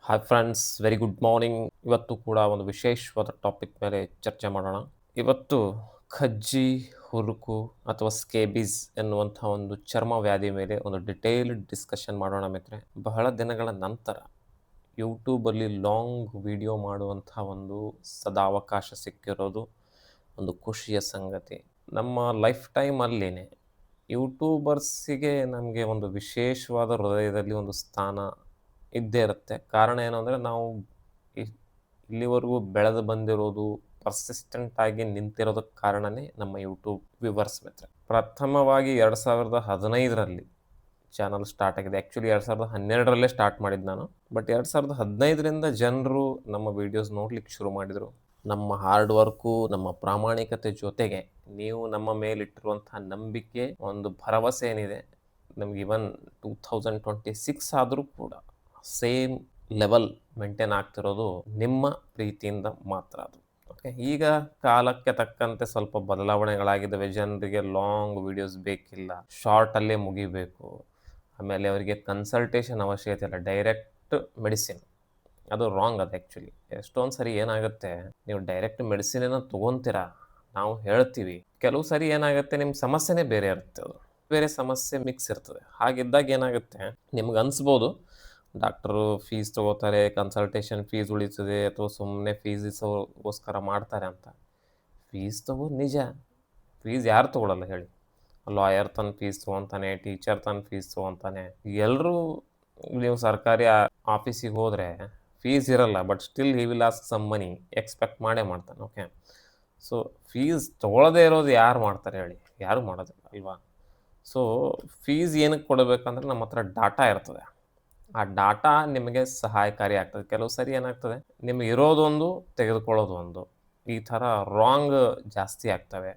Hi friends, very good morning. ಇವತ್ತು ಕೂಡ ಒಂದು ವಿಶೇಷವಾದ ಟಾಪಿಕ್ ಮೇಲೆ ಚರ್ಚೆ ಮಾಡೋಣ. ಇವತ್ತು ಕಜ್ಜಿ, ಹುರುಕು ಅಥವಾ ಸ್ಕೇಬೀಸ್ ಎನ್ನುವಂಥ ಒಂದು ಚರ್ಮ ವ್ಯಾಧಿ ಮೇಲೆ ಒಂದು ಡಿಟೇಲ್ಡ್ ಡಿಸ್ಕಷನ್ ಮಾಡೋಣ ಮಿತ್ರೆ. ಬಹಳ ದಿನಗಳ ನಂತರ ಯೂಟ್ಯೂಬಲ್ಲಿ ಲಾಂಗ್ ವಿಡಿಯೋ ಮಾಡುವಂಥ ಒಂದು ಸದಾವಕಾಶ ಸಿಕ್ಕಿರೋದು ಒಂದು ಖುಷಿಯ ಸಂಗತಿ. ನಮ್ಮ ಲೈಫ್ ಟೈಮಲ್ಲಿನೇ ಯೂಟ್ಯೂಬರ್ಸಿಗೆ ನಮಗೆ ಒಂದು ವಿಶೇಷವಾದ ಹೃದಯದಲ್ಲಿ ಒಂದು ಸ್ಥಾನ ಇದ್ದೇ ಇರುತ್ತೆ. ಕಾರಣ ಏನು ಅಂದರೆ ನಾವು ಇ- ಇಲ್ಲಿವರೆಗೂ ಬೆಳೆದು ಬಂದಿರೋದು ಪರ್ಸಿಸ್ಟೆಂಟ್ ಆಗಿ ನಿಂತಿರೋದಕ್ಕೆ ಕಾರಣನೇ ನಮ್ಮ ಯೂಟ್ಯೂಬ್ ವ್ಯೂವರ್ಸ್ ಮಿತ್ರ. ಪ್ರಥಮವಾಗಿ 2015ರಲ್ಲಿ ಚಾನಲ್ ಸ್ಟಾರ್ಟ್ ಆಗಿದೆ. ಆ್ಯಕ್ಚುಲಿ 2012ರಲ್ಲೇ ಸ್ಟಾರ್ಟ್ ಮಾಡಿದ್ದು ನಾನು. ಬಟ್ 2015ರಿಂದ ಜನರು ನಮ್ಮ ವೀಡಿಯೋಸ್ ನೋಡ್ಲಿಕ್ಕೆ ಶುರು ಮಾಡಿದರು. ನಮ್ಮ ಹಾರ್ಡ್ ವರ್ಕು, ನಮ್ಮ ಪ್ರಾಮಾಣಿಕತೆ ಜೊತೆಗೆ ನೀವು ನಮ್ಮ ಮೇಲಿಟ್ಟಿರುವಂಥ ನಂಬಿಕೆ, ಒಂದು ಭರವಸೆ ಏನಿದೆ, ನಮ್ಗೆ ಇವನ್ 2026 ಆದರೂ ಕೂಡ ಸೇಮ್ ಲೆವೆಲ್ ಮೇಂಟೈನ್ ಆಗ್ತಿರೋದು ನಿಮ್ಮ ಪ್ರೀತಿಯಿಂದ ಮಾತ್ರ ಅದು. ಓಕೆ, ಈಗ ಕಾಲಕ್ಕೆ ತಕ್ಕಂತೆ ಸ್ವಲ್ಪ ಬದಲಾವಣೆಗಳಾಗಿದ್ದಾವೆ. ಜನರಿಗೆ ಲಾಂಗ್ ವಿಡಿಯೋಸ್ ಬೇಕಿಲ್ಲ, ಶಾರ್ಟಲ್ಲೇ ಮುಗಿಬೇಕು. ಆಮೇಲೆ ಅವರಿಗೆ ಕನ್ಸಲ್ಟೇಷನ್ ಅವಶ್ಯಕತೆ ಇಲ್ಲ, ಡೈರೆಕ್ಟ್ ಮೆಡಿಸಿನ್. ಅದು ರಾಂಗ್. ಅದು ಆ್ಯಕ್ಚುಲಿ ಎಷ್ಟೊಂದು ಸರಿ ಏನಾಗುತ್ತೆ, ನೀವು ಡೈರೆಕ್ಟ್ ಮೆಡಿಸಿನನ್ನು ತೊಗೊತೀರಾ, ನಾವು ಹೇಳ್ತೀವಿ, ಕೆಲವು ಸರಿ ಏನಾಗುತ್ತೆ, ನಿಮ್ಮ ಸಮಸ್ಯೆನೇ ಬೇರೆ ಇರುತ್ತೆ, ಅದು ಬೇರೆ ಸಮಸ್ಯೆ ಮಿಕ್ಸ್ ಇರ್ತದೆ. ಹಾಗಿದ್ದಾಗ ಏನಾಗುತ್ತೆ, ನಿಮ್ಗೆ ಅನಿಸ್ಬೋದು ಡಾಕ್ಟ್ರು ಫೀಸ್ ತೊಗೋತಾರೆ, ಕನ್ಸಲ್ಟೇಷನ್ ಫೀಸ್ ಉಳಿತದೆ, ಅಥವಾ ಸುಮ್ಮನೆ ಫೀಸಿಗೋಸ್ಕರ ಮಾಡ್ತಾರೆ ಅಂತ. ಫೀಸ್ ತೊಗೋದು ನಿಜ, ಫೀಸ್ ಯಾರು ತೊಗೊಳಲ್ಲ ಹೇಳಿ? ಲಾಯರ್ ತನ್ನ ಫೀಸ್ ತೊಗೊತಾನೆ, ಟೀಚರ್ ತನ್ನ ಫೀಸ್ ತೊಗೊತಾನೆ. ಎಲ್ಲರೂ ನೀವು ಸರ್ಕಾರಿ ಆಫೀಸಿಗೆ ಹೋದರೆ ಫೀಸ್ ಇರಲ್ಲ, but still he will ask some money, expect ಮಾಡೇ ಮಾಡ್ತಾನೆ. ಓಕೆ, ಸೊ ಫೀಸ್ ತೊಗೊಳ್ಳದೇ ಇರೋದು ಯಾರು ಮಾಡ್ತಾರೆ ಹೇಳಿ? ಯಾರೂ ಮಾಡೋದಿಲ್ಲ ಅಲ್ವಾ? ಸೊ ಫೀಸ್ ಏನಕ್ಕೆ ಕೊಡಬೇಕಂದ್ರೆ ನಮ್ಮ ಹತ್ರ ಡಾಟಾ ಇರ್ತದೆ. ಆ ಡಾಟಾ ನಿಮಗೆ ಸಹಾಯಕಾರಿ ಆಗ್ತದೆ. ಕೆಲವು ಸರಿ ಏನಾಗ್ತದೆ, ನಿಮ್ಗೆ ಇರೋದೊಂದು ತೆಗೆದುಕೊಳ್ಳೋದು ಒಂದು, ಈ ಥರ ರಾಂಗ್ ಜಾಸ್ತಿ ಆಗ್ತವೆ.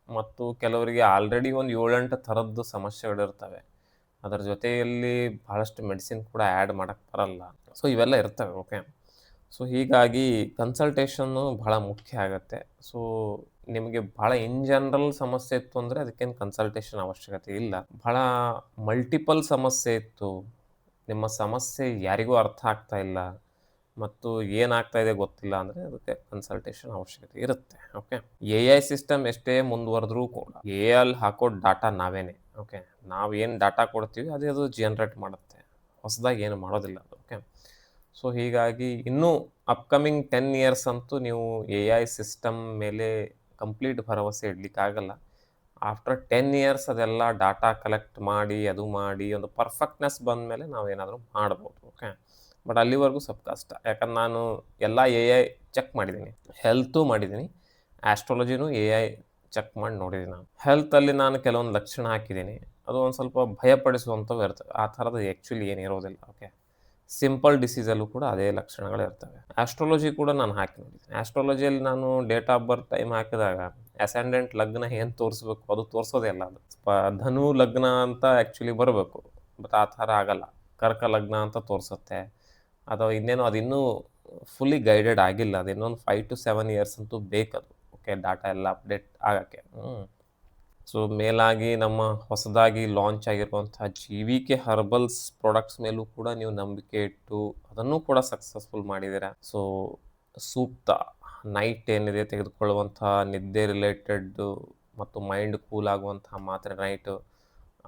ಮತ್ತು ಕೆಲವರಿಗೆ ಆಲ್ರೆಡಿ ಒಂದು 7-8 ಥರದ್ದು ಸಮಸ್ಯೆಗಳಿರ್ತವೆ. ಅದರ ಜೊತೆಯಲ್ಲಿ ಬಹಳಷ್ಟು ಮೆಡಿಸಿನ್ ಕೂಡ ಆ್ಯಡ್ ಮಾಡೋಕ್ಕೆ ಬರಲ್ಲ. ಸೊ ಇವೆಲ್ಲ ಇರ್ತವೆ. ಓಕೆ, ಸೊ ಹೀಗಾಗಿ ಕನ್ಸಲ್ಟೇಷನ್ನು ಬಹಳ ಮುಖ್ಯ ಆಗುತ್ತೆ. ಸೊ ನಿಮಗೆ ಭಾಳ ಇನ್ ಜನರಲ್ ಸಮಸ್ಯೆ ಇತ್ತು ಅಂದರೆ ಅದಕ್ಕೇನು ಕನ್ಸಲ್ಟೇಷನ್ ಅವಶ್ಯಕತೆ ಇಲ್ಲ. ಭಾಳ ಮಲ್ಟಿಪಲ್ ಸಮಸ್ಯೆ ಇತ್ತು, ನಿಮ್ಮ ಸಮಸ್ಯೆ ಯಾರಿಗೂ ಅರ್ಥ ಆಗ್ತಾ ಇಲ್ಲ ಮತ್ತು ಏನಾಗ್ತಾ ಇದೆ ಗೊತ್ತಿಲ್ಲ ಅಂದರೆ ಅದಕ್ಕೆ ಕನ್ಸಲ್ಟೇಷನ್ ಅವಶ್ಯಕತೆ ಇರುತ್ತೆ. ಓಕೆ, AI ಸಿಸ್ಟಮ್ ಎಷ್ಟೇ ಮುಂದುವರೆದ್ರೂ ಕೂಡ AI ಹಾಕೋ ಡಾಟಾ ನಾವೇನೆ. ಓಕೆ, ನಾವು ಏನು ಡಾಟಾ ಕೊಡ್ತೀವಿ ಅದೇ ಅದು ಜನ್ರೇಟ್ ಮಾಡುತ್ತೆ, ಹೊಸದಾಗಿ ಏನು ಮಾಡೋದಿಲ್ಲ ಅದು. ಓಕೆ, ಸೊ ಹೀಗಾಗಿ ಇನ್ನೂ ಅಪ್ಕಮಿಂಗ್ 10 ಇಯರ್ಸ್ ಅಂತೂ ನೀವು AI ಸಿಸ್ಟಮ್ ಮೇಲೆ ಕಂಪ್ಲೀಟ್ ಭರವಸೆ ಇಡಲಿಕ್ಕಾಗಲ್ಲ. ಆಫ್ಟರ್ 10 ಇಯರ್ಸ್ ಅದೆಲ್ಲ ಡಾಟಾ ಕಲೆಕ್ಟ್ ಮಾಡಿ, ಅದು ಮಾಡಿ ಒಂದು ಪರ್ಫೆಕ್ಟ್ನೆಸ್ ಬಂದ ಮೇಲೆ ನಾವೇನಾದರೂ ಮಾಡ್ಬೋದು. ಓಕೆ, ಬಟ್ ಅಲ್ಲಿವರೆಗೂ ಸ್ವಲ್ಪ ಕಷ್ಟ. ಯಾಕಂದ್ರೆ ನಾನು ಎಲ್ಲ AI ಚೆಕ್ ಮಾಡಿದ್ದೀನಿ, ಹೆಲ್ತು ಮಾಡಿದ್ದೀನಿ, ಆಸ್ಟ್ರಾಲಜಿನೂ AI ಚೆಕ್ ಮಾಡಿ ನೋಡಿದ್ದೀನಿ. ನಾನು ಹೆಲ್ತಲ್ಲಿ ನಾನು ಕೆಲವೊಂದು ಲಕ್ಷಣ ಹಾಕಿದ್ದೀನಿ, ಅದು ಒಂದು ಸ್ವಲ್ಪ ಭಯಪಡಿಸುವಂಥವು ಇರ್ತವೆ. ಆ ಥರದ್ದು ಆ್ಯಕ್ಚುಲಿ ಏನಿರೋದಿಲ್ಲ. ಓಕೆ, ಸಿಂಪಲ್ ಡಿಸೀಸಲ್ಲೂ ಕೂಡ ಅದೇ ಲಕ್ಷಣಗಳಿರ್ತವೆ. ಆಸ್ಟ್ರಾಲಜಿ ಕೂಡ ನಾನು ಹಾಕಿ ನೋಡಿದ್ದೀನಿ. ಆಸ್ಟ್ರಾಲಜಿಯಲ್ಲಿ ನಾನು ಡೇಟ್ ಆಫ್ ಬರ್ತ್ ಟೈಮ್ ಹಾಕಿದಾಗ ಅಸೆಂಡೆಂಟ್ ಲಗ್ನ ಏನು ತೋರಿಸ್ಬೇಕು ಅದು ತೋರಿಸೋದೇ ಇಲ್ಲ. ಅದು ಧನು ಲಗ್ನ ಅಂತ ಆ್ಯಕ್ಚುಲಿ ಬರಬೇಕು, ಬಟ್ ಆ ಥರ ಆಗಲ್ಲ. ಕರ್ಕ ಲಗ್ನ ಅಂತ ತೋರಿಸುತ್ತೆ, ಅಥವಾ ಇನ್ನೇನು ಅದಿನ್ನೂ ಫುಲ್ಲಿ ಗೈಡೆಡ್ ಆಗಿಲ್ಲ. ಅದು ಇನ್ನೊಂದು 5 to 7 ಇಯರ್ಸ್ ಅಂತೂ ಬೇಕದು. ಓಕೆ, ಡಾಟಾ ಎಲ್ಲ ಅಪ್ಡೇಟ್ ಆಗೋಕ್ಕೆ. ಸೊ ಮೇಲಾಗಿ ನಮ್ಮ ಹೊಸದಾಗಿ ಲಾಂಚ್ ಆಗಿರುವಂಥ GVK ಹರ್ಬಲ್ಸ್ ಪ್ರಾಡಕ್ಟ್ಸ್ ಮೇಲೂ ಕೂಡ ನೀವು ನಂಬಿಕೆ ಇಟ್ಟು ಅದನ್ನು ಕೂಡ ಸಕ್ಸಸ್ಫುಲ್ ಮಾಡಿದ್ದೀರಾ. ಸೊ ಸೂಕ್ತ ನೈಟ್ ಏನಿದೆ ತೆಗೆದುಕೊಳ್ಳುವಂಥ ನಿದ್ದೆ ರಿಲೇಟೆಡ್ಡು ಮತ್ತು ಮೈಂಡ್ ಕೂಲ್ ಆಗುವಂಥ ಮಾತ್ರೆ ನೈಟು,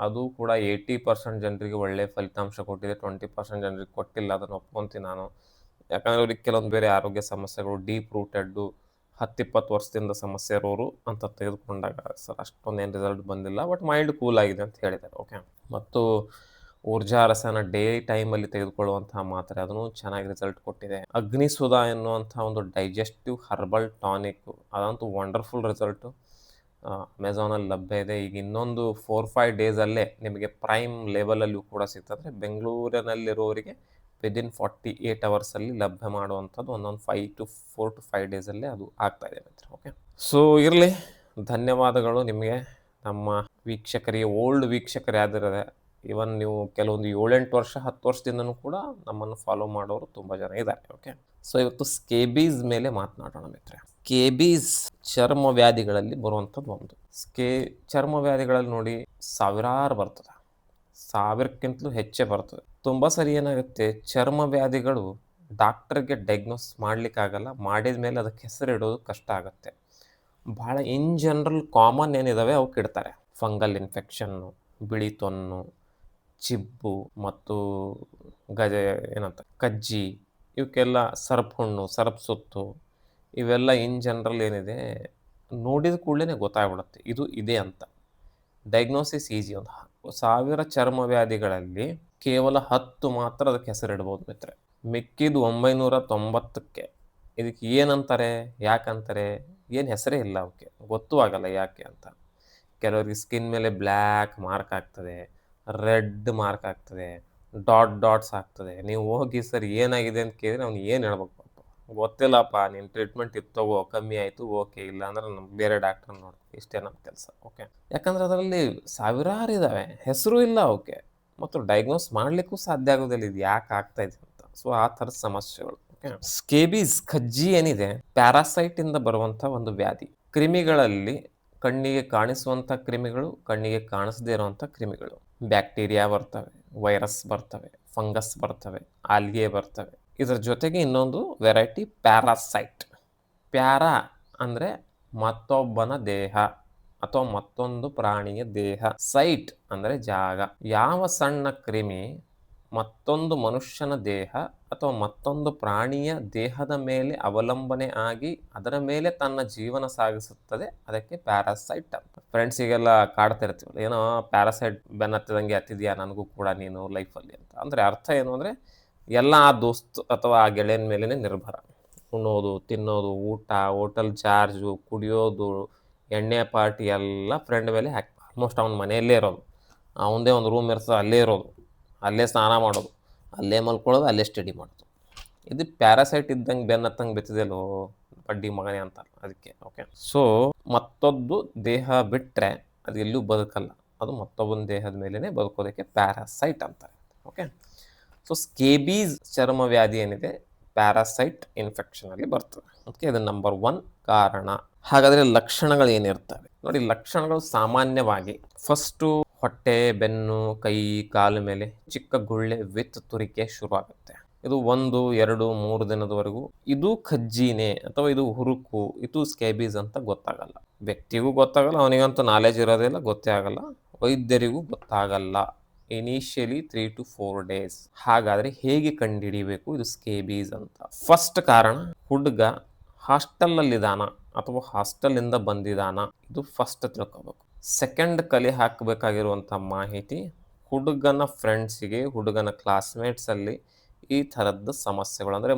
ಅದು ಕೂಡ 80% ಜನರಿಗೆ ಒಳ್ಳೆಯ ಫಲಿತಾಂಶ ಕೊಟ್ಟಿದೆ. 20% ಜನರಿಗೆ ಕೊಟ್ಟಿಲ್ಲ, ಅದನ್ನು ಒಪ್ಕೊತೀನಿ ನಾನು. ಯಾಕಂದರೆ ಅವ್ರಿಗೆ ಕೆಲವೊಂದು ಬೇರೆ ಆರೋಗ್ಯ ಸಮಸ್ಯೆಗಳು, ಡೀಪ್ ರೂಟೆಡ್ಡು 10-20 ವರ್ಷದಿಂದ ಸಮಸ್ಯೆ ಇರೋರು ಅಂತ ತೆಗೆದುಕೊಂಡಾಗ ಸರ್ ಅಷ್ಟೊಂದೇನು ರಿಸಲ್ಟ್ ಬಂದಿಲ್ಲ, ಬಟ್ ಮೈಂಡ್ ಕೂಲ್ ಆಗಿದೆ ಅಂತ ಹೇಳಿದ್ದಾರೆ. ಓಕೆ, ಮತ್ತು ಊರ್ಜಾ ರಸನ ಡೇ ಟೈಮಲ್ಲಿ ತೆಗೆದುಕೊಳ್ಳುವಂತಹ ಮಾತ್ರೆ, ಅದನ್ನು ಚೆನ್ನಾಗಿ ರಿಸಲ್ಟ್ ಕೊಟ್ಟಿದೆ. ಅಗ್ನಿಸುಧಾ ಎನ್ನುವಂಥ ಒಂದು ಡೈಜೆಸ್ಟಿವ್ ಹರ್ಬಲ್ ಟಾನಿಕ್ಕು, ಅದಂತೂ ವಂಡರ್ಫುಲ್ ರಿಸಲ್ಟು. ಅಮೆಝಾನಲ್ಲಿ ಲಭ್ಯ ಇದೆ. ಈಗ ಇನ್ನೊಂದು 4-5 ಡೇಸಲ್ಲೇ ನಿಮಗೆ ಪ್ರೈಮ್ ಲೆವೆಲಲ್ಲೂ ಕೂಡ ಸಿಗ್ತದೆ. ಬೆಂಗಳೂರಿನಲ್ಲಿರೋರಿಗೆ ವಿದಿನ್ 48 ಅವರ್ಸಲ್ಲಿ ಲಭ್ಯ ಮಾಡುವಂಥದ್ದು ಒಂದೊಂದು 4 to 5 ಡೇಸಲ್ಲೇ ಅದು ಆಗ್ತಾಯಿದೆ ಮಿತ್ರ. ಓಕೆ, ಸೊ ಇರಲಿ, ಧನ್ಯವಾದಗಳು ನಿಮಗೆ. ನಮ್ಮ ವೀಕ್ಷಕರಿಗೆ, ಓಲ್ಡ್ ವೀಕ್ಷಕರು ಯಾವ್ದಿರದೆ, ಇವನ್ ನೀವು ಕೆಲವೊಂದು 7-8 ವರ್ಷ 10 ವರ್ಷದಿಂದನೂ ಕೂಡ ನಮ್ಮನ್ನು ಫಾಲೋ ಮಾಡೋರು ತುಂಬ ಜನ ಇದ್ದಾರೆ. ಓಕೆ, ಸೊ ಇವತ್ತು ಸ್ಕೇಬೀಸ್ ಮೇಲೆ ಮಾತನಾಡೋಣ ಮಿತ್ರ. ಸ್ಕೇಬೀಸ್ ಚರ್ಮ ವ್ಯಾಧಿಗಳಲ್ಲಿ ಬರುವಂಥದ್ದು ಒಂದು. ಚರ್ಮ ವ್ಯಾಧಿಗಳಲ್ಲಿ ನೋಡಿ ಸಾವಿರಾರು ಬರ್ತದೆ, 1000ಕ್ಕಿಂತಲೂ ಹೆಚ್ಚೇ ಬರ್ತದೆ. ತುಂಬ ಸರಿ ಏನಾಗುತ್ತೆ, ಚರ್ಮ ವ್ಯಾಧಿಗಳು ಡಾಕ್ಟರ್‌ಗೆ ಡಯಾಗ್ನೋಸ್ ಮಾಡ್ಲಿಕ್ಕಾಗಲ್ಲ. ಮಾಡಿದ ಮೇಲೆ ಅದಕ್ಕೆ ಹೆಸರಿಡೋದು ಕಷ್ಟ ಆಗುತ್ತೆ. ಭಾಳ ಇನ್ ಜನರಲ್ ಕಾಮನ್ ಏನಿದಾವೆ ಅವಕ್ಕಿಡ್ತಾರೆ. ಫಂಗಲ್ ಇನ್ಫೆಕ್ಷನ್ನು, ಬಿಳಿ ತೊನ್ನು, ಚಿಬ್ಬು ಮತ್ತು ಗಜ ಏನಂತ ಕಜ್ಜಿ ಇವಕ್ಕೆಲ್ಲ ಸರಪು ಹುಣ್ಣು, ಸರಪು ಸುತ್ತು ಇವೆಲ್ಲ ಇನ್ ಜನರಲ್ ಏನಿದೆ ನೋಡಿದ ಕೂಡಲೇ ಗೊತ್ತಾಗ್ಬಿಡುತ್ತೆ. ಇದು ಇದೆ ಅಂತ. Diagnosis easy. ಒಂದು 1000 ಚರ್ಮ ವ್ಯಾಧಿಗಳಲ್ಲಿ ಕೇವಲ 10 ಮಾತ್ರ ಅದಕ್ಕೆ ಹೆಸರಿಡ್ಬೋದು ಮಿತ್ರರೆ. ಮಿಕ್ಕಿದ 990ಕ್ಕೆ ಇದಕ್ಕೆ ಏನಂತಾರೆ, ಯಾಕಂತಾರೆ, ಏನು ಹೆಸರೇ ಇಲ್ಲ ಅವಕ್ಕೆ. ಗೊತ್ತೂ ಆಗಲ್ಲ ಯಾಕೆ ಅಂತ. ಕೆಲವರಿಗೆ ಸ್ಕಿನ್ ಮೇಲೆ ಬ್ಲ್ಯಾಕ್ ಮಾರ್ಕ್ ಆಗ್ತದೆ, ರೆಡ್ ಮಾರ್ಕ್ ಆಗ್ತದೆ, ಡಾಟ್ಸ್ ಆಗ್ತದೆ. ನೀವು ಹೋಗಿ ಸರ್ ಏನಾಗಿದೆ ಅಂತ ಕೇಳಿದ್ರೆ ಅವ್ನು ಏನು ಹೇಳ್ಬೇಕು ಪಾಪ. ಗೊತ್ತಿಲ್ಲಪ್ಪ, ನೀನು ಟ್ರೀಟ್ಮೆಂಟ್ ಇದು ತಗೋ, ಕಮ್ಮಿ ಆಯಿತು ಓಕೆ, ಇಲ್ಲ ಅಂದ್ರೆ ಬೇರೆ ಡಾಕ್ಟ್ರನ್ನ ನೋಡು. ಇಷ್ಟೇ ನಮ್ಮ ಕೆಲಸ. ಓಕೆ. ಯಾಕಂದ್ರೆ ಅದರಲ್ಲಿ ಸಾವಿರಾರು ಇದ್ದಾವೆ, ಹೆಸರು ಇಲ್ಲ ಅವಕ್ಕೆ ಮತ್ತು ಡಯಾಗ್ನೋಸ್ ಮಾಡಲಿಕ್ಕೂ ಸಾಧ್ಯ ಆಗೋದಿಲ್ಲ ಇದು ಯಾಕೆ ಆಗ್ತಾ ಇದೆ ಅಂತ. ಸೊ ಆ ಥರದ ಸಮಸ್ಯೆಗಳು. ಓಕೆ. ಸ್ಕೇಬೀಸ್ ಕಜ್ಜಿ ಏನಿದೆ ಪ್ಯಾರಾಸೈಟಿಂದ ಬರುವಂಥ ಒಂದು ವ್ಯಾಧಿ. ಕ್ರಿಮಿಗಳಲ್ಲಿ ಕಣ್ಣಿಗೆ ಕಾಣಿಸುವಂಥ ಕ್ರಿಮಿಗಳು, ಕಣ್ಣಿಗೆ ಕಾಣಿಸದೇ ಇರುವಂಥ ಕ್ರಿಮಿಗಳು. ಬ್ಯಾಕ್ಟೀರಿಯಾ ಬರ್ತವೆ, ವೈರಸ್ ಬರ್ತವೆ, ಫಂಗಸ್ ಬರ್ತವೆ, ಆಲ್ಗೆ ಬರ್ತವೆ. ಇದರ ಜೊತೆಗೆ ಇನ್ನೊಂದು ವೆರೈಟಿ ಪ್ಯಾರಾಸೈಟ್. ಪ್ಯಾರಾ ಅಂದರೆ ಮತ್ತೊಬ್ಬನ ದೇಹ ಅಥವಾ ಮತ್ತೊಂದು ಪ್ರಾಣಿಯ ದೇಹ. ಸೈಟ್ ಅಂದರೆ ಜಾಗ. ಯಾವ ಸಣ್ಣ ಕ್ರಿಮಿ ಮತ್ತೊಂದು ಮನುಷ್ಯನ ದೇಹ ಅಥವಾ ಮತ್ತೊಂದು ಪ್ರಾಣಿಯ ದೇಹದ ಮೇಲೆ ಅವಲಂಬನೆ ಆಗಿ ಅದರ ಮೇಲೆ ತನ್ನ ಜೀವನ ಸಾಗಿಸುತ್ತದೆ, ಅದಕ್ಕೆ ಪ್ಯಾರಾಸೈಟ್ ಅಂತ. ಫ್ರೆಂಡ್ಸಿಗೆಲ್ಲ ಕಾಡ್ತಿರ್ತೀವಲ್ಲ, ಏನೋ ಪ್ಯಾರಾಸೈಟ್ ಬೆನ್ನತ್ತಿದಂಗೆ ಹತ್ತಿದ್ಯಾ ನನಗೂ ಕೂಡ ನೀನು ಲೈಫಲ್ಲಿ ಅಂತ. ಅಂದರೆ ಅರ್ಥ ಏನು ಅಂದರೆ ಎಲ್ಲ ಆ ದೋಸ್ತ್ ಅಥವಾ ಆ ಗೆಳೆಯನ ಮೇಲೇ ನಿರ್ಭರ. ಉಣ್ಣೋದು, ತಿನ್ನೋದು, ಊಟ, ಹೋಟೆಲ್ ಚಾರ್ಜು, ಕುಡಿಯೋದು, ಎಣ್ಣೆ ಪಾರ್ಟಿ ಎಲ್ಲ ಫ್ರೆಂಡ್ ಮೇಲೆ ಹಾಕಿ. ಆಲ್ಮೋಸ್ಟ್ ಅವ್ನ ಮನೆಯಲ್ಲೇ ಇರೋದು, ಅವನದೇ ಒಂದು ರೂಮ್ ಇರ್ತದೆ, ಅಲ್ಲೇ ಇರೋದು, ಅಲ್ಲೇ ಸ್ನಾನ ಮಾಡೋದು, ಅಲ್ಲೇ ಮಲ್ಕೊಳ್ಳೋದು, ಅಲ್ಲೇ ಸ್ಟಡಿ ಮಾಡೋದು. ಇದು ಪ್ಯಾರಾಸೈಟ್ ಇದ್ದಂಗೆ ಬೆನ್ನತ್ತಂಗೆ ಬೆತ್ತಿದೆಯಲ್ಲೋ ಬಡ್ಡಿ ಮಗನೇ ಅಂತ ಅದಕ್ಕೆ. ಓಕೆ. ಸೊ ಮತ್ತೊಂದು ದೇಹ ಬಿಟ್ಟರೆ ಅದು ಎಲ್ಲೂ ಬದುಕಲ್ಲ, ಅದು ಮತ್ತೊಬ್ಬನ ದೇಹದ ಮೇಲೇ ಬದುಕೋದಕ್ಕೆ ಪ್ಯಾರಾಸೈಟ್ ಅಂತಾರೆ. ಓಕೆ. ಸೊ ಸ್ಕೇಬೀಸ್ ಚರ್ಮ ವ್ಯಾಧಿ ಏನಿದೆ ಪ್ಯಾರಾಸೈಟ್ ಇನ್ಫೆಕ್ಷನಲ್ಲಿ ಬರ್ತದೆ. ಓಕೆ. ಇದು ನಂಬರ್ 1 ಕಾರಣ. ಹಾಗಾದರೆ ಲಕ್ಷಣಗಳು ಏನಿರ್ತವೆ ನೋಡಿ. ಲಕ್ಷಣಗಳು ಸಾಮಾನ್ಯವಾಗಿ ಫಸ್ಟು ಹೊಟ್ಟೆ, ಬೆನ್ನು, ಕೈ, ಕಾಲು ಮೇಲೆ ಚಿಕ್ಕ ಗುಳ್ಳೆ ವಿತ್ ತುರಿಕೆ ಶುರುವಾಗುತ್ತೆ. ಇದು 1, 2, 3 ದಿನದವರೆಗೂ ಇದು ಕಜ್ಜಿನೇ ಅಥವಾ ಇದು ಹುರುಕು, ಇದು ಸ್ಕೇಬೀಸ್ ಅಂತ ಗೊತ್ತಾಗಲ್ಲ. ವ್ಯಕ್ತಿಗೂ ಗೊತ್ತಾಗಲ್ಲ, ಅವನಿಗಂತೂ ನಾಲೆಜ್ ಇರೋದಿಲ್ಲ, ಗೊತ್ತೇ ಆಗಲ್ಲ. ವೈದ್ಯರಿಗೂ ಗೊತ್ತಾಗಲ್ಲ. Initially 3 to 4 days. ಹಾಗಾದರೆ ಹೇಗೆ ಕಂಡುಹಿಡಿಯಬೇಕು ಇದು ಸ್ಕೇಬೀಸ್ ಅಂತ? ಫಸ್ಟ್ ಕಾರಣ, ಹುಡುಗ ಹಾಸ್ಟೆಲಲ್ಲಿದ್ದಾನ ಅಥವಾ ಹಾಸ್ಟೆಲಿಂದ ಬಂದಿದ್ದಾನ, ಇದು ಫಸ್ಟ್ ತಿಳ್ಕೊಬೇಕು. ಸೆಕೆಂಡ್ ಕಲೆ ಹಾಕಬೇಕಾಗಿರುವಂಥ ಮಾಹಿತಿ, ಹುಡುಗನ ಫ್ರೆಂಡ್ಸಿಗೆ, ಹುಡುಗನ ಕ್ಲಾಸ್ಮೇಟ್ಸಲ್ಲಿ ಈ ಥರದ್ದು ಸಮಸ್ಯೆಗಳು ಅಂದರೆ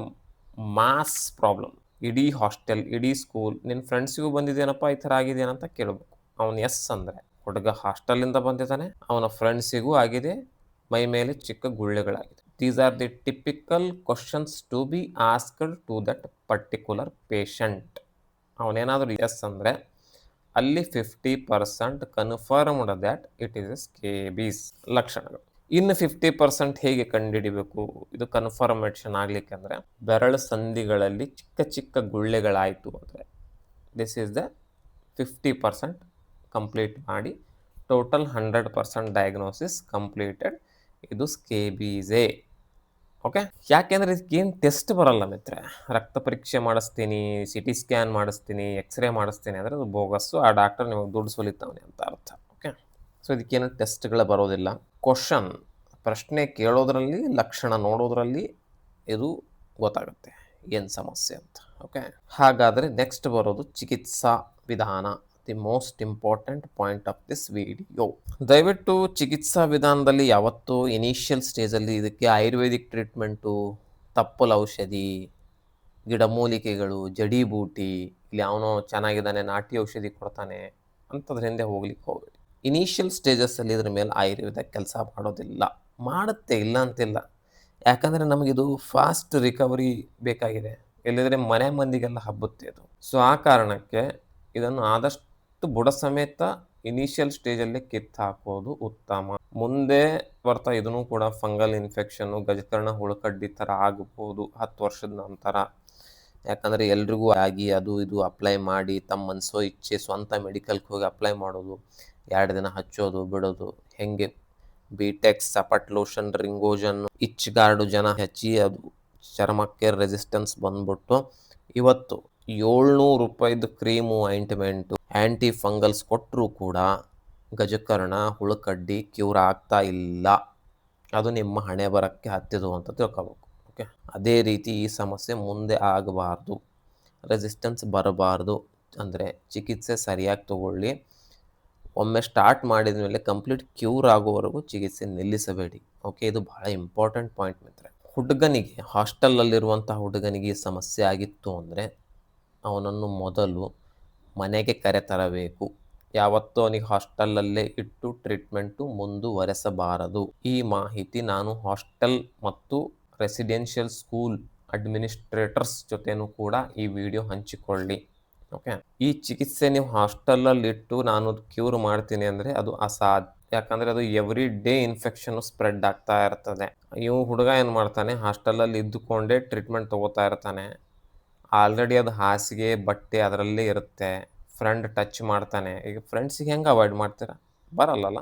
ಮಾಸ್ ಪ್ರಾಬ್ಲಮ್. ಇಡೀ ಹಾಸ್ಟೆಲ್, ಇಡೀ ಸ್ಕೂಲ್, ನಿನ್ನ ಫ್ರೆಂಡ್ಸಿಗೂ ಬಂದಿದ್ದೇನಪ್ಪ ಈ ಥರ ಆಗಿದೆಯೇನಂತ ಕೇಳಬೇಕು. ಅವನು ಎಸ್ ಅಂದರೆ ಹುಡುಗ ಹಾಸ್ಟೆಲಿಂದ ಬಂದಿದ್ದಾನೆ, ಅವನ ಫ್ರೆಂಡ್ಸಿಗೂ ಆಗಿದೆ, ಮೈ ಮೇಲೆ ಚಿಕ್ಕ ಗುಳ್ಳೆಗಳಾಗಿದೆ. These are the typical questions to be asked to that particular patient. ಅವನೇನಾದರೂ ಎಸ್ ಅಂದರೆ ಅಲ್ಲಿ 50% confirmed that it is a scabies. ಲಕ್ಷಣಗಳು. ಇನ್ನು 50% ಹೇಗೆ ಕಂಡುಹಿಡಿಬೇಕು ಇದು ಕನ್ಫರ್ಮೇಷನ್ ಆಗಲಿಕ್ಕೆ ಅಂದರೆ, ಬೆರಳು ಸಂಧಿಗಳಲ್ಲಿ ಚಿಕ್ಕ ಚಿಕ್ಕ ಗುಳ್ಳೆಗಳಾಯಿತು ಅಂದರೆ ದಿಸ್ ಈಸ್ ದ 50% ಕಂಪ್ಲೀಟ್ ಮಾಡಿ ಟೋಟಲ್ 100% ಡಯಾಗ್ನೋಸಿಸ್ ಕಂಪ್ಲೀಟೆಡ್. ಇದು ಸ್ಕೇಬೀಸೇ. ಓಕೆ. ಯಾಕೆಂದರೆ ಇದಕ್ಕೇನು ಟೆಸ್ಟ್ ಬರಲ್ಲ ಮಿತ್ರೆ. ರಕ್ತ ಪರೀಕ್ಷೆ ಮಾಡಿಸ್ತೀನಿ, CT ಸ್ಕ್ಯಾನ್ ಮಾಡಿಸ್ತೀನಿ, ಎಕ್ಸ್ರೇ ಮಾಡಿಸ್ತೀನಿ ಅಂದರೆ ಅದು ಬೋಗಸ್ಸು. ಆ ಡಾಕ್ಟರ್ ನಿಮಗೆ ದುಡ್ಡು ಸುಲಿತಾವನೆ ಅಂತ ಅರ್ಥ. ಓಕೆ. ಸೊ ಇದಕ್ಕೇನು ಟೆಸ್ಟ್ಗಳು ಬರೋದಿಲ್ಲ. ಕ್ವಶನ್, ಪ್ರಶ್ನೆ ಕೇಳೋದ್ರಲ್ಲಿ, ಲಕ್ಷಣ ನೋಡೋದ್ರಲ್ಲಿ ಇದು ಗೊತ್ತಾಗುತ್ತೆ ಏನು ಸಮಸ್ಯೆ ಅಂತ. ಓಕೆ. ಹಾಗಾದರೆ ನೆಕ್ಸ್ಟ್ ಬರೋದು ಚಿಕಿತ್ಸಾ ವಿಧಾನ. The most important point of this video. ದಯವಿಟ್ಟು ಚಿಕಿತ್ಸಾ ವಿಧಾನದಲ್ಲಿ ಯಾವತ್ತೂ ಇನಿಷಿಯಲ್ ಸ್ಟೇಜಲ್ಲಿ ಇದಕ್ಕೆ ಆಯುರ್ವೇದಿಕ್ ಟ್ರೀಟ್ಮೆಂಟು, ತಪ್ಪಲ ಔಷಧಿ, ಗಿಡಮೂಲಿಕೆಗಳು, ಜಡಿಬೂಟಿ, ಇಲ್ಲಿ ಅವನು ಚೆನ್ನಾಗಿದ್ದಾನೆ ನಾಟಿ ಔಷಧಿ ಕೊಡ್ತಾನೆ ಅಂಥದ್ರ ಹಿಂದೆ ಹೋಗ್ಲಿಕ್ಕೆ ಹೋಗಬೇಡಿ. ಇನಿಷಿಯಲ್ ಸ್ಟೇಜಸ್ಸಲ್ಲಿ ಇದ್ರ ಮೇಲೆ ಆಯುರ್ವೇದ ಕೆಲಸ ಮಾಡೋದಿಲ್ಲ. ಮಾಡುತ್ತೆ, ಇಲ್ಲ ಅಂತಿಲ್ಲ. ಯಾಕಂದರೆ ನಮಗಿದು ಫಾಸ್ಟ್ ರಿಕವರಿ ಬೇಕಾಗಿದೆ, ಇಲ್ಲದಿದ್ದರೆ ಮನೆ ಮಂದಿಗೆಲ್ಲ ಹಬ್ಬುತ್ತೆ ಅದು. ಸೊ ಆ ಕಾರಣಕ್ಕೆ ಇದನ್ನು ಆದಷ್ಟು ಬುಡ ಸಮೇತ ಇನಿಷಿಯಲ್ ಸ್ಟೇಜಲ್ಲಿ ಕಿತ್ತು ಹಾಕೋದು ಉತ್ತಮ. ಮುಂದೆ ಬರ್ತಾ ಇದನ್ನು ಕೂಡ ಫಂಗಲ್ ಇನ್ಫೆಕ್ಷನ್ನು, ಗಜಕರ್ಣ ಹುಳುಕಡ್ಡಿ ಥರ ಆಗ್ಬೋದು 10 ವರ್ಷದ ನಂತರ. ಯಾಕಂದರೆ ಎಲ್ರಿಗೂ ಆಗಿ ಅದು ಇದು ಅಪ್ಲೈ ಮಾಡಿ ತಮ್ಮ ಮನಸೋ ಇಚ್ಛೆ ಸ್ವಂತ ಮೆಡಿಕಲ್ಗೆ ಹೋಗಿ ಅಪ್ಲೈ ಮಾಡೋದು, 2 ದಿನ ಹಚ್ಚೋದು ಬಿಡೋದು, ಹೆಂಗೆ ಬಿಟೆಕ್ಸ್, ಸಪಟ್ ಲೋಷನ್, ರಿಂಗೋಜನ್, ಇಚ್ ಗಾರ್ಡು ಜನ ಹಚ್ಚಿ ಅದು ಚರ್ಮಕ್ಕೆ ರೆಸಿಸ್ಟೆನ್ಸ್ ಬಂದ್ಬಿಟ್ಟು ಇವತ್ತು 700 ರೂಪಾಯಿದು ಕ್ರೀಮು ಆಯಿಂಟ್ಮೆಂಟು ಆ್ಯಂಟಿ ಫಂಗಲ್ಸ್ ಕೊಟ್ಟರೂ ಕೂಡ ಗಜಕರ್ಣ ಹುಳುಕಡ್ಡಿ ಕ್ಯೂರ್ ಆಗ್ತಾ ಇಲ್ಲ. ಅದು ನಿಮ್ಮ ಹಣೆ ಬರಕ್ಕೆ ಹತ್ತಿದು ಅಂತ ತಿಳ್ಕೊಬೇಕು. ಓಕೆ, ಅದೇ ರೀತಿ ಈ ಸಮಸ್ಯೆ ಮುಂದೆ ಆಗಬಾರ್ದು, ರೆಸಿಸ್ಟೆನ್ಸ್ ಬರಬಾರ್ದು ಅಂದರೆ ಚಿಕಿತ್ಸೆ ಸರಿಯಾಗಿ ತಗೊಳ್ಳಿ. ಒಮ್ಮೆ ಸ್ಟಾರ್ಟ್ ಮಾಡಿದ ಮೇಲೆ ಕಂಪ್ಲೀಟ್ ಕ್ಯೂರ್ ಆಗೋವರೆಗೂ ಚಿಕಿತ್ಸೆ ನಿಲ್ಲಿಸಬೇಡಿ. ಓಕೆ, ಇದು ಬಹಳ ಇಂಪಾರ್ಟೆಂಟ್ ಪಾಯಿಂಟ್ ಮಿತ್ರ. ಹುಡುಗನಿಗೆ, ಹಾಸ್ಟೆಲಲ್ಲಿರುವಂಥ ಹುಡುಗನಿಗೆ ಈ ಸಮಸ್ಯೆ ಆಗಿತ್ತು ಅಂದರೆ ಅವನನ್ನು ಮೊದಲು ಮನೆಗೆ ಕರೆತರಬೇಕು. ಯಾವತ್ತೂ ಅವನಿಗೆ ಹಾಸ್ಟೆಲಲ್ಲೇ ಇಟ್ಟು ಟ್ರೀಟ್ಮೆಂಟು ಮುಂದುವರೆಸಬಾರದು. ಈ ಮಾಹಿತಿ ನಾನು ಹಾಸ್ಟೆಲ್ ಮತ್ತು ರೆಸಿಡೆನ್ಷಿಯಲ್ ಸ್ಕೂಲ್ ಅಡ್ಮಿನಿಸ್ಟ್ರೇಟರ್ಸ್ ಜೊತೆನೂ ಕೂಡ ಈ ವಿಡಿಯೋ ಹಂಚಿಕೊಳ್ಳಿ. ಓಕೆ, ಈ ಚಿಕಿತ್ಸೆ ನೀವು ಹಾಸ್ಟೆಲಲ್ಲಿಟ್ಟು ನಾನು ಕ್ಯೂರ್ ಮಾಡ್ತೀನಿ ಅಂದರೆ ಅದು ಅಸಾಧ್ಯ. ಯಾಕಂದರೆ ಅದು ಎವ್ರಿ ಡೇ ಇನ್ಫೆಕ್ಷನ್ನು ಸ್ಪ್ರೆಡ್ ಆಗ್ತಾ ಇರ್ತದೆ. ಇವು ಹುಡುಗ ಏನು ಮಾಡ್ತಾನೆ, ಹಾಸ್ಟೆಲಲ್ಲಿ ಇದ್ದುಕೊಂಡೇ ಟ್ರೀಟ್ಮೆಂಟ್ ತೊಗೋತಾ ಇರ್ತಾನೆ. ಆಲ್ರೆಡಿ ಅದು ಹಾಸಿಗೆ ಬಟ್ಟೆ ಅದರಲ್ಲೇ ಇರುತ್ತೆ. ಫ್ರೆಂಡ್ ಟಚ್ ಮಾಡ್ತಾನೆ. ಈಗ ಫ್ರೆಂಡ್ಸಿಗೆ ಹೆಂಗೆ ಅವಾಯ್ಡ್ ಮಾಡ್ತೀರಾ? ಬರಲ್ಲಲ್ಲ.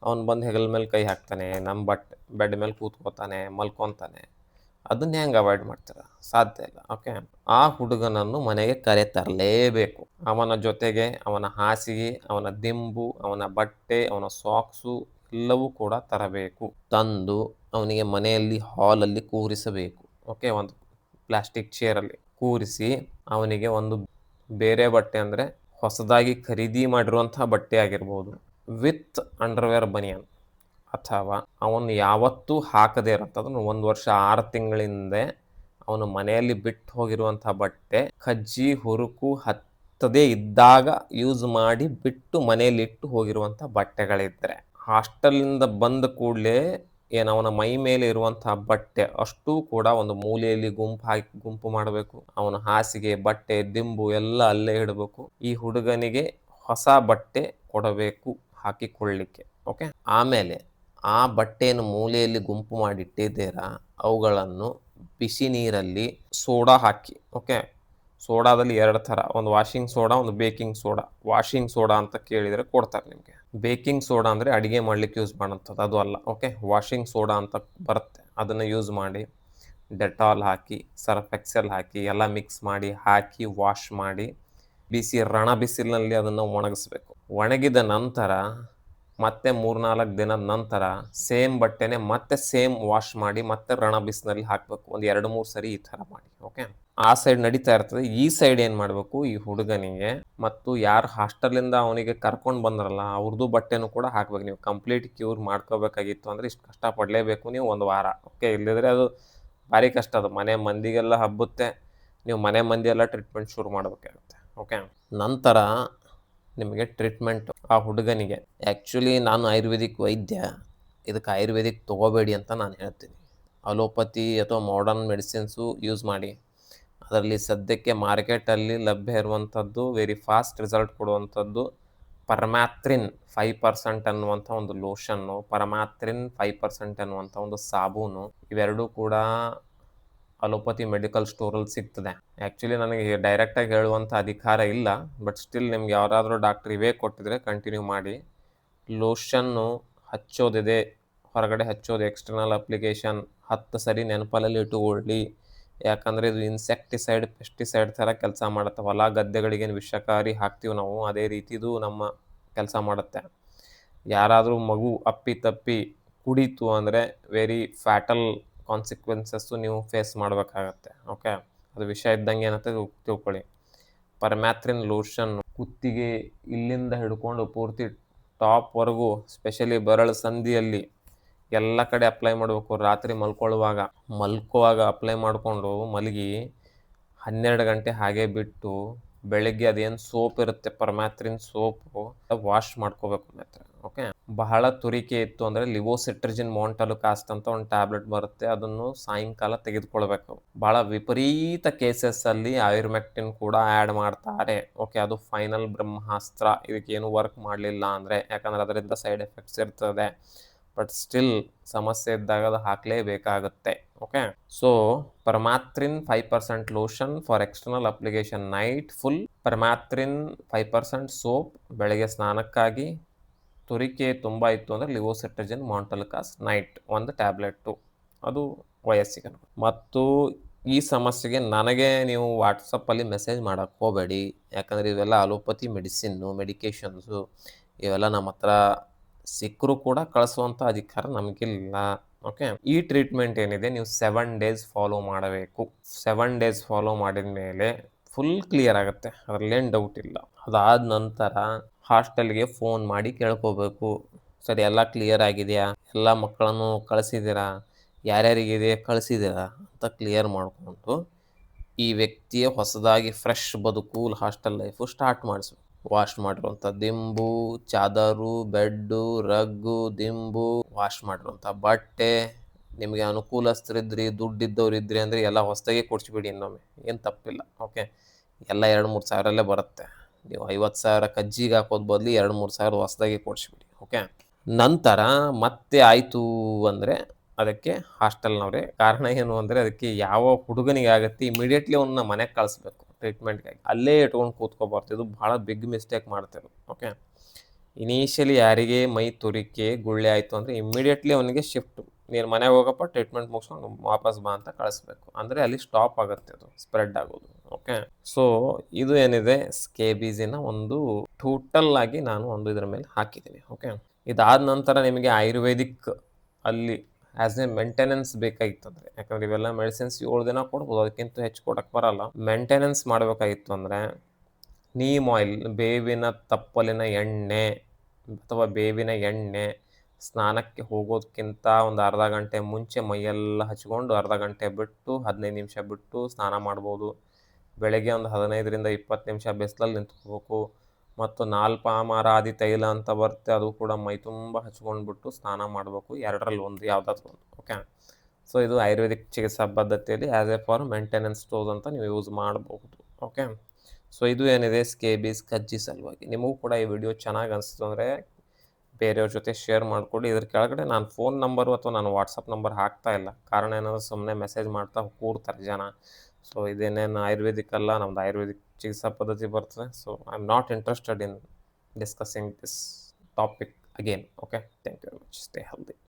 ಅವ್ನು ಬಂದು ಹೆಗಲ ಮೇಲೆ ಕೈ ಹಾಕ್ತಾನೆ, ನಮ್ಮ ಬೆಡ್ ಮೇಲೆ ಕೂತ್ಕೋತಾನೆ, ಮಲ್ಕೊತಾನೆ. ಅದನ್ನ ಹೆಂಗೆ ಅವಾಯ್ಡ್ ಮಾಡ್ತೀರಾ? ಸಾಧ್ಯ ಇಲ್ಲ. ಓಕೆ, ಆ ಹುಡುಗನನ್ನು ಮನೆಗೆ ಕರೆ ತರಲೇಬೇಕು. ಅವನ ಜೊತೆಗೆ ಅವನ ಹಾಸಿಗೆ, ಅವನ ದಿಂಬು, ಅವನ ಬಟ್ಟೆ, ಅವನ ಸಾಕ್ಸು ಎಲ್ಲವೂ ಕೂಡ ತರಬೇಕು. ತಂದು ಅವನಿಗೆ ಮನೆಯಲ್ಲಿ ಹಾಲಲ್ಲಿ ಕೂರಿಸಬೇಕು. ಓಕೆ, ಒಂದು ಪ್ಲಾಸ್ಟಿಕ್ ಚೇರಲ್ಲಿ ಕೂರಿಸಿ ಅವನಿಗೆ ಒಂದು ಬೇರೆ ಬಟ್ಟೆ ಅಂದರೆ ಹೊಸದಾಗಿ ಖರೀದಿ ಮಾಡಿರುವಂಥ ಬಟ್ಟೆ ಆಗಿರ್ಬೋದು, ವಿತ್ ಅಂಡರ್ವೇರ್ ಬನಿಯನ್, ಅಥವಾ ಅವನು ಯಾವತ್ತೂ ಹಾಕದೇ ಇರೋಂಥದ್ದು 1 ವರ್ಷ 6 ತಿಂಗಳಿಂದ ಅವನು ಮನೆಯಲ್ಲಿ ಬಿಟ್ಟು ಹೋಗಿರುವಂಥ ಬಟ್ಟೆ, ಕಜ್ಜಿ ಹುರುಕು ಹತ್ತದೇ ಇದ್ದಾಗ ಯೂಸ್ ಮಾಡಿ ಬಿಟ್ಟು ಮನೆಯಲ್ಲಿ ಇಟ್ಟು ಹೋಗಿರುವಂಥ ಬಟ್ಟೆಗಳಿದ್ದರೆ, ಹಾಸ್ಟೆಲಿಂದ ಬಂದ ಕೂಡಲೇ ಏನು ಅವನ ಮೈ ಮೇಲೆ ಇರುವಂಥ ಬಟ್ಟೆ ಅಷ್ಟೂ ಕೂಡ ಒಂದು ಮೂಲೆಯಲ್ಲಿ ಗುಂಪು ಮಾಡಬೇಕು. ಅವನ ಹಾಸಿಗೆ, ಬಟ್ಟೆ, ದಿಂಬು ಎಲ್ಲ ಅಲ್ಲೇ ಇಡಬೇಕು. ಈ ಹುಡುಗನಿಗೆ ಹೊಸ ಬಟ್ಟೆ ಕೊಡಬೇಕು ಹಾಕಿಕೊಳ್ಳಿಕ್ಕೆ. ಓಕೆ, ಆಮೇಲೆ ಆ ಬಟ್ಟೆಯನ್ನು ಮೂಲೆಯಲ್ಲಿ ಗುಂಪು ಮಾಡಿಟ್ಟಿದ್ದೀರಾ, ಅವುಗಳನ್ನು ಬಿಸಿ ನೀರಲ್ಲಿ ಸೋಡಾ ಹಾಕಿ. ಓಕೆ, ಸೋಡಾದಲ್ಲಿ 2 ಥರ, ಒಂದು ವಾಷಿಂಗ್ ಸೋಡಾ, ಒಂದು ಬೇಕಿಂಗ್ ಸೋಡಾ. ವಾಷಿಂಗ್ ಸೋಡಾ ಅಂತ ಕೇಳಿದರೆ ಕೊಡ್ತಾರೆ ನಿಮಗೆ. ಬೇಕಿಂಗ್ ಸೋಡಾ ಅಂದರೆ ಅಡುಗೆ ಮಾಡಲಿಕ್ಕೆ ಯೂಸ್ ಮಾಡೋಂಥದ್ದು, ಅದು ಅಲ್ಲ. ಓಕೆ, ವಾಷಿಂಗ್ ಸೋಡಾ ಅಂತ ಬರುತ್ತೆ, ಅದನ್ನು ಯೂಸ್ ಮಾಡಿ ಡೆಟಾಲ್ ಹಾಕಿ, ಸರ್ಫ್ ಎಕ್ಸೆಲ್ ಹಾಕಿ ಎಲ್ಲ ಮಿಕ್ಸ್ ಮಾಡಿ ಹಾಕಿ ವಾಶ್ ಮಾಡಿ ರಣ ಬಿಸಿಲಿನಲ್ಲಿ ಅದನ್ನು ಒಣಗಿಸ್ಬೇಕು. ಒಣಗಿದ ನಂತರ ಮತ್ತೆ 3-4 ದಿನದ ನಂತರ ಸೇಮ್ ಬಟ್ಟೆನೇ ಮತ್ತೆ ಸೇಮ್ ವಾಶ್ ಮಾಡಿ ಮತ್ತೆ ರಣ ಬಿಸಿನಲ್ಲಿ ಹಾಕಬೇಕು. ಒಂದು 2-3 ಸರಿ ಈ ಥರ ಮಾಡಿ. ಓಕೆ, ಆ ಸೈಡ್ ನಡೀತಾ ಇರ್ತದೆ. ಈ ಸೈಡ್ ಏನು ಮಾಡಬೇಕು, ಈ ಹುಡುಗನಿಗೆ ಮತ್ತು ಯಾರು ಹಾಸ್ಟೆಲಿಂದ ಅವನಿಗೆ ಕರ್ಕೊಂಡು ಬಂದ್ರಲ್ಲ ಅವ್ರದ್ದು ಬಟ್ಟೆನೂ ಕೂಡ ಹಾಕ್ಬೇಕು. ನೀವು ಕಂಪ್ಲೀಟ್ ಕ್ಯೂರ್ ಮಾಡ್ಕೋಬೇಕಾಗಿತ್ತು ಅಂದರೆ ಇಷ್ಟು ಕಷ್ಟಪಡಲೇಬೇಕು ನೀವು 1 ವಾರ. ಓಕೆ, ಇಲ್ಲದಿದ್ರೆ ಅದು ಭಾರಿ ಕಷ್ಟ. ಅದು ಮನೆ ಮಂದಿಗೆಲ್ಲ ಹಬ್ಬುತ್ತೆ, ನೀವು ಮನೆ ಮಂದಿ ಎಲ್ಲ ಟ್ರೀಟ್ಮೆಂಟ್ ಶುರು ಮಾಡಬೇಕಾಗುತ್ತೆ. ಓಕೆ, ನಂತರ ನಿಮಗೆ ಟ್ರೀಟ್ಮೆಂಟ್ ಆ ಹುಡುಗನಿಗೆ, ಆ್ಯಕ್ಚುಲಿ ನಾನು ಆಯುರ್ವೇದಿಕ್ ವೈದ್ಯ, ಇದಕ್ಕೆ ಆಯುರ್ವೇದಿಕ್ ತೊಗೋಬೇಡಿ ಅಂತ ನಾನು ಹೇಳ್ತೀನಿ. ಅಲೋಪತಿ ಅಥವಾ ಮಾಡರ್ನ್ ಮೆಡಿಸಿನ್ಸು ಯೂಸ್ ಮಾಡಿ. ಅದರಲ್ಲಿ ಸದ್ಯಕ್ಕೆ ಮಾರ್ಕೆಟಲ್ಲಿ ಲಭ್ಯ ಇರುವಂಥದ್ದು, ವೆರಿ ಫಾಸ್ಟ್ ರಿಸಲ್ಟ್ ಕೊಡುವಂಥದ್ದು ಪರಮ್ಯಾಥ್ರಿನ್ 5% ಅನ್ನುವಂಥ ಒಂದು ಲೋಷನ್ನು, ಪರಮ್ಯಾಥ್ರಿನ್ 5% ಅನ್ನುವಂಥ ಒಂದು ಸಾಬೂನು, ಇವೆರಡೂ ಕೂಡ ಅಲೋಪತಿ ಮೆಡಿಕಲ್ ಸ್ಟೋರಲ್ಲಿ ಸಿಗ್ತದೆ. ಆ್ಯಕ್ಚುಲಿ ನನಗೆ ಡೈರೆಕ್ಟಾಗಿ ಹೇಳುವಂಥ ಅಧಿಕಾರ ಇಲ್ಲ, ಬಟ್ ಸ್ಟಿಲ್ ನಿಮ್ಗೆ ಯಾರಾದರೂ ಡಾಕ್ಟ್ರ್ ಇವೇ ಕೊಟ್ಟಿದ್ರೆ ಕಂಟಿನ್ಯೂ ಮಾಡಿ. ಲೋಷನ್ನು ಹಚ್ಚೋದಿದೆ, ಹೊರಗಡೆ ಹಚ್ಚೋದು ಎಕ್ಸ್ಟರ್ನಲ್ ಅಪ್ಲಿಕೇಶನ್ 10 ಸರಿ ನೆನಪಲ್ಲಿ ಇಟ್ಟುಕೊಳ್ಳಿ. ಯಾಕಂದರೆ ಇದು ಇನ್ಸೆಕ್ಟಿಸೈಡ್, ಪೆಸ್ಟಿಸೈಡ್ ಥರ ಕೆಲಸ ಮಾಡುತ್ತೆ. ಹೊಲ ಗದ್ದೆಗಳಿಗೇನು ವಿಷಕಾರಿ ಹಾಕ್ತೀವಿ ನಾವು, ಅದೇ ರೀತಿ ಇದು ನಮ್ಮ ಕೆಲಸ ಮಾಡುತ್ತೆ. ಯಾರಾದರೂ ಮಗು ಅಪ್ಪಿತಪ್ಪಿ ಕುಡಿತು ಅಂದರೆ ವೆರಿ ಫ್ಯಾಟಲ್ ಕಾನ್ಸಿಕ್ವೆನ್ಸಸ್ಸು ನೀವು ಫೇಸ್ ಮಾಡಬೇಕಾಗತ್ತೆ. ಓಕೆ, ಅದು ವಿಷ ಇದ್ದಂಗೆ ಏನಂತ ತಿಳ್ಕೊಳ್ಳಿ. ಪರಮ್ಯಾಥ್ರಿನ್ ಲೋಷನ್ ಕುತ್ತಿಗೆ ಇಲ್ಲಿಂದ ಹಿಡ್ಕೊಂಡು ಪೂರ್ತಿ ಟಾಪ್ವರೆಗೂ, ಸ್ಪೆಷಲಿ ಬೆರಳು ಸಂದಿಯಲ್ಲಿ ಎಲ್ಲ ಕಡೆ ಅಪ್ಲೈ ಮಾಡಬೇಕು. ರಾತ್ರಿ ಮಲ್ಕೋವಾಗ ಅಪ್ಲೈ ಮಾಡಿಕೊಂಡು ಮಲಗಿ 12 ಗಂಟೆ ಹಾಗೆ ಬಿಟ್ಟು ಬೆಳಗ್ಗೆ ಅದೇನು ಸೋಪ್ ಇರುತ್ತೆ, ಪರಮ್ಯಾಥ್ರಿನ್ ಸೋಪು, ವಾಶ್ ಮಾಡ್ಕೋಬೇಕು ಮಾತ್ರ. ಓಕೆ, ಬಹಳ ತುರಿಕೆ ಇತ್ತು ಅಂದರೆ ಲಿವೋಸಿಟ್ರಜಿನ್ ಮಾಂಟಲುಕಾಸ್ಟ್ ಅಂತ ಒಂದು ಟ್ಯಾಬ್ಲೆಟ್ ಬರುತ್ತೆ, ಅದನ್ನು ಸಾಯಂಕಾಲ ತೆಗೆದುಕೊಳ್ಬೇಕು. ಭಾಳ ವಿಪರೀತ ಕೇಸಸ್ಸಲ್ಲಿ ಆಯುರ್ಮೆಕ್ಟಿನ್ ಕೂಡ ಆ್ಯಡ್ ಮಾಡ್ತಾರೆ. ಓಕೆ, ಅದು ಫೈನಲ್ ಬ್ರಹ್ಮಾಸ್ತ್ರ, ಇದಕ್ಕೇನು ವರ್ಕ್ ಮಾಡಲಿಲ್ಲ ಅಂದರೆ, ಯಾಕಂದರೆ ಅದರಿಂದ ಸೈಡ್ ಎಫೆಕ್ಟ್ಸ್ ಇರ್ತದೆ. ಬಟ್ ಸ್ಟಿಲ್ ಸಮಸ್ಯೆ ಇದ್ದಾಗ ಅದು ಹಾಕಲೇಬೇಕಾಗುತ್ತೆ. Okay, so permethrin 5% lotion for external application night full, permethrin 5% soap ಬೆಳಗ್ಗೆ ಸ್ನಾನಕ್ಕಾಗಿ, ತುರಿಕೆ ತುಂಬ ಇತ್ತು ಅಂದರೆ ಲಿವೋಸಿಟ್ರಜಿನ್ ಮಾಂಟಲುಕಾಸ್ಟ್ ನೈಟ್ ಒಂದು ಟ್ಯಾಬ್ಲೆಟ್ಟು, ಅದು ವಯಸ್ಸಿಗೆ ಮತ್ತು ಈ ಸಮಸ್ಯೆಗೆ ನನಗೆ ನೀವು ವಾಟ್ಸಪ್ಪಲ್ಲಿ ಮೆಸೇಜ್ ಮಾಡಕ್ಕೆ ಹೋಗಬೇಡಿ. ಯಾಕಂದರೆ ಇವೆಲ್ಲ ಅಲೋಪತಿ ಮೆಡಿಸಿನ್ನು, ಮೆಡಿಕೇಷನ್ಸು ಇವೆಲ್ಲ ನಮ್ಮ ಹತ್ರ ಸಿಕ್ಕರೂ ಕೂಡ ಕಳಿಸುವಂಥ ಅಧಿಕಾರ ನಮಗಿಲ್ಲ. ಓಕೆ. ಈ ಟ್ರೀಟ್ಮೆಂಟ್ ಏನಿದೆ ನೀವು 7 ಡೇಸ್ ಫಾಲೋ ಮಾಡಬೇಕು. 7 ಡೇಸ್ ಫಾಲೋ ಮಾಡಿದ ಮೇಲೆ ಫುಲ್ ಕ್ಲಿಯರ್ ಆಗುತ್ತೆ. ಅದರಲ್ಲೇನು ಡೌಟ್ ಇಲ್ಲ. ಅದಾದ ನಂತರ ಹಾಸ್ಟೆಲ್‌ಗೆ ಫೋನ್ ಮಾಡಿ ಕೇಳ್ಕೋಬೇಕು. ಸರಿ ಎಲ್ಲ ಕ್ಲಿಯರ್ ಆಗಿದೆಯಾ? ಎಲ್ಲ ಮಕ್ಕಳನ್ನು ಕಳಿಸಿದ್ದೀರಾ? ಯಾರ್ಯಾರಿಗಿದೆ ಕಳಿಸಿದ್ದೀರಾ? ಅಂತ ಕ್ಲಿಯರ್ ಮಾಡಿಕೊಂಡು ಈ ವ್ಯಕ್ತಿಯ ಹೊಸದಾಗಿ ಫ್ರೆಶ್ ಬದುಕು ಹಾಸ್ಟೆಲ್ ಲೈಫು ಸ್ಟಾರ್ಟ್ ಮಾಡಿಸ್ಬೇಕು. ವಾಶ್ ಮಾಡಿರುವಂಥ ದಿಂಬು, ಚಾದರು, ಬೆಡ್ಡು, ರಗ್ಗು, ದಿಂಬು, ವಾಶ್ ಮಾಡಿರುವಂಥ ಬಟ್ಟೆ, ನಿಮಗೆ ಅನುಕೂಲಸ್ಥರಿದ್ರಿ, ದುಡ್ಡಿದ್ದವರಿದ್ರಿ ಅಂದರೆ ಎಲ್ಲ ಹೊಸದಾಗೆ ಕೊಡಿಸ್ಬಿಡಿ ಇನ್ನೊಮ್ಮೆ. ಏನು ತಪ್ಪಿಲ್ಲ. ಓಕೆ. ಎಲ್ಲ 2-3 ಸಾವಿರಲ್ಲೇ ಬರುತ್ತೆ. ನೀವು 50,000 ಕಜ್ಜಿಗೆ ಹಾಕೋದು ಬದಲು 2-3 ಸಾವಿರ ಹೊಸದಾಗಿ ಕೊಡಿಸ್ಬಿಡಿ. ಓಕೆ. ನಂತರ ಮತ್ತೆ ಆಯಿತು ಅಂದರೆ ಅದಕ್ಕೆ ಹಾಸ್ಟೆಲ್ನವರೇ ಕಾರಣ ಏನು ಅಂದರೆ ಅದಕ್ಕೆ ಯಾವ ಹುಡುಗನಿಗೆ ಆಗುತ್ತೆ ಇಮಿಡಿಯೇಟ್ಲಿ ಅವನ್ನ ಮನೆಗೆ ಕಳಿಸ್ಬೇಕು ಟ್ರೀಟ್ಮೆಂಟ್‌ಗಾಗಿ. ಅಲ್ಲೇ ಇಟ್ಕೊಂಡು ಕೂತ್ಕೋಬಾರ್ದು. ಇದು ಭಾಳ ಬಿಗ್ ಮಿಸ್ಟೇಕ್ ಮಾಡ್ತಿರೋದು. ಓಕೆ. ಇನಿಷಿಯಲಿ ಯಾರಿಗೆ ಮೈ ತುರಿಕೆ, ಗುಳ್ಳೆ ಆಯಿತು ಅಂದರೆ ಇಮಿಡಿಯೇಟ್ಲಿ ಅವನಿಗೆ ಶಿಫ್ಟು. ನೀನು ಮನೆಗೆ ಹೋಗಪ್ಪ ಟ್ರೀಟ್ಮೆಂಟ್ ಮುಗಿಸ್ಕೊಂಡು ವಾಪಸ್ ಬಾ ಅಂತ ಕಳಿಸ್ಬೇಕು. ಅಂದರೆ ಅಲ್ಲಿ ಸ್ಟಾಪ್ ಆಗುತ್ತೆ ಅದು ಸ್ಪ್ರೆಡ್ ಆಗೋದು. ಓಕೆ. ಸೊ ಇದು ಏನಿದೆ ಸ್ಕೇಬೀಸಿನ ಒಂದು ಟೋಟಲ್ ಆಗಿ ನಾನು ಒಂದು ಇದರ ಮೇಲೆ ಹಾಕಿದ್ದೀನಿ. ಓಕೆ. ಇದಾದ ನಂತರ ನಿಮಗೆ ಆಯುರ್ವೇದಿಕ್ ಅಲ್ಲಿ ಆ್ಯಸ್ ಎ ಮೇಂಟೆನೆನ್ಸ್ ಬೇಕಾಗಿತ್ತಂದರೆ, ಯಾಕಂದರೆ ಇವೆಲ್ಲ ಮೆಡಿಸಿನ್ಸ್ 7 ದಿನ ಕೊಡ್ಬೋದು, ಅದಕ್ಕಿಂತ ಹೆಚ್ಚು ಕೊಡಕ್ಕೆ ಬರಲ್ಲ. ಮೇಂಟೆನೆನ್ಸ್ ಮಾಡಬೇಕಾಗಿತ್ತು ಅಂದರೆ ನೀಮ್ ಆಯಿಲ್, ಬೇವಿನ ತಪ್ಪಲಿನ ಎಣ್ಣೆ ಅಥವಾ ಬೇವಿನ ಎಣ್ಣೆ ಸ್ನಾನಕ್ಕೆ ಹೋಗೋದಕ್ಕಿಂತ ಒಂದು ಅರ್ಧ ಗಂಟೆ ಮುಂಚೆ ಮೈಯೆಲ್ಲ ಹಚ್ಕೊಂಡು ಅರ್ಧ ಗಂಟೆ ಬಿಟ್ಟು 15 ನಿಮಿಷ ಬಿಟ್ಟು ಸ್ನಾನ ಮಾಡ್ಬೋದು. ಬೆಳಗ್ಗೆ ಒಂದು 15ರಿಂದ 20 ನಿಮಿಷ ಬಿಸಿಲಲ್ಲಿ ನಿಂತ್ಕೋಬೇಕು. ಮತ್ತು ನಾಲ್ಪಾಮರಾದಿ ತೈಲ ಅಂತ ಬರುತ್ತೆ, ಅದು ಕೂಡ ಮೈ ತುಂಬ ಹಚ್ಕೊಂಡ್ಬಿಟ್ಟು ಸ್ನಾನ ಮಾಡಬೇಕು. 2ರಲ್ಲಿ ಒಂದು ಯಾವುದಾದ್ರೂ ಒಂದು. ಓಕೆ. ಸೊ ಇದು ಆಯುರ್ವೇದಿಕ್ ಚಿಕಿತ್ಸಾ ಪದ್ಧತಿಯಲ್ಲಿ as A for maintenance dose ಅಂತ ನೀವು ಯೂಸ್ ಮಾಡಬಹುದು. ಓಕೆ. ಸೊ ಇದು ಏನಿದೆ ಸ್ಕೇಬೀಸ್ ಕಜ್ಜಿ ಸಲುವಾಗಿ. ನಿಮಗೂ ಕೂಡ ಈ ವಿಡಿಯೋ ಚೆನ್ನಾಗಿ ಅನಿಸ್ತು ಅಂದರೆ ಬೇರೆಯವ್ರ ಜೊತೆ ಶೇರ್ ಮಾಡಿಕೊಡಿ. ಇದ್ರ ಕೆಳಗಡೆ ನಾನು ಫೋನ್ ನಂಬರು ಅಥವಾ ನಾನು ವಾಟ್ಸಪ್ ನಂಬರ್ ಹಾಕ್ತಾ ಇಲ್ಲ. ಕಾರಣ ಏನಂದರೆ ಸುಮ್ಮನೆ ಮೆಸೇಜ್ ಮಾಡ್ತಾ ಕೂಡ್ತಾರೆ ಜನ. ಸೊ ಇದೇನೇನು ಆಯುರ್ವೇದಿಕ್ ಅಲ್ಲ, ನಮ್ದು ಆಯುರ್ವೇದಿಕ್ ಚಿಕಿತ್ಸಾ ಪದ್ಧತಿ ಬರ್ತದೆ. So I am not interested in discussing this topic again. Okay. Thank you very much. Stay healthy.